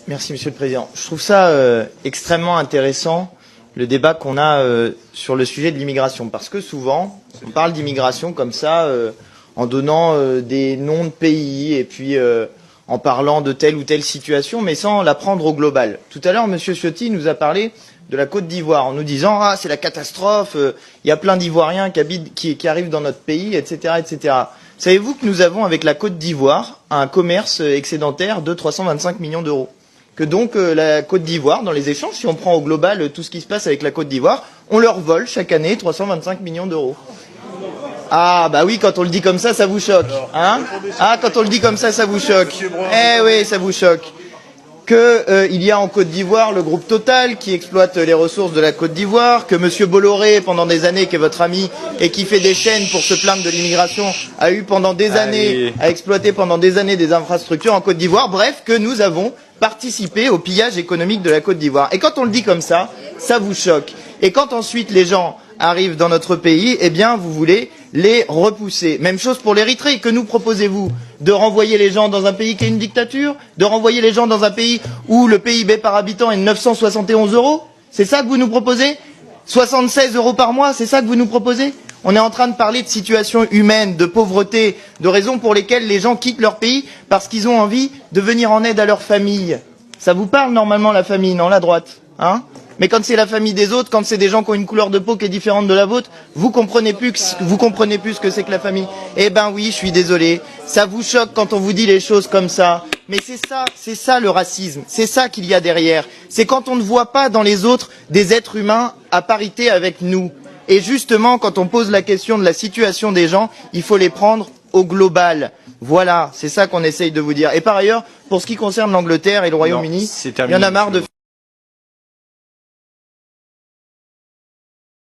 Merci Monsieur le Président. Je trouve ça extrêmement intéressant, le débat qu'on a sur le sujet de l'immigration. Parce que souvent, on parle d'immigration comme ça, en donnant des noms de pays et puis en parlant de telle ou telle situation, mais sans la prendre au global. Tout à l'heure, Monsieur Ciotti nous a parlé de la Côte d'Ivoire, en nous disant « Ah, c'est la catastrophe, il y a plein d'Ivoiriens qui arrivent dans notre pays, etc. etc. » Savez-vous que nous avons, avec la Côte d'Ivoire, un commerce excédentaire de 325 millions d'euros? Que donc la Côte d'Ivoire, dans les échanges, si on prend au global tout ce qui se passe avec la Côte d'Ivoire, on leur vole chaque année 325 millions d'euros. Ah, bah oui, quand on le dit comme ça vous choque. Hein? Ah, quand on le dit comme ça vous choque. Eh oui, ça vous choque. Il y a en Côte d'Ivoire le groupe Total qui exploite les ressources de la Côte d'Ivoire, que Monsieur Bolloré, pendant des années, qui est votre ami et qui fait des chaînes pour se plaindre de l'immigration, a eu pendant des années, a exploité pendant des années des infrastructures en Côte d'Ivoire. Bref, que nous avons participé au pillage économique de la Côte d'Ivoire. Et quand on le dit comme ça vous choque. Et quand ensuite les gens arrivent dans notre pays, eh bien, vous voulez les repousser. Même chose pour l'Érythrée. Que nous proposez-vous? De renvoyer les gens dans un pays qui est une dictature? De renvoyer les gens dans un pays où le PIB par habitant est de 971 euros? C'est ça que vous nous proposez? 76 euros par mois, c'est ça que vous nous proposez? On est en train de parler de situation humaine, de pauvreté, de raisons pour lesquelles les gens quittent leur pays parce qu'ils ont envie de venir en aide à leur famille. Ça vous parle normalement la famille, non, la droite, hein? Mais quand c'est la famille des autres, quand c'est des gens qui ont une couleur de peau qui est différente de la vôtre, vous comprenez plus ce que c'est que la famille. Eh ben oui, je suis désolé. Ça vous choque quand on vous dit les choses comme ça. Mais c'est ça le racisme. C'est ça qu'il y a derrière. C'est quand on ne voit pas dans les autres des êtres humains à parité avec nous. Et justement, quand on pose la question de la situation des gens, il faut les prendre au global. Voilà, c'est ça qu'on essaye de vous dire. Et par ailleurs, pour ce qui concerne l'Angleterre et le Royaume-Uni, il y en a marre de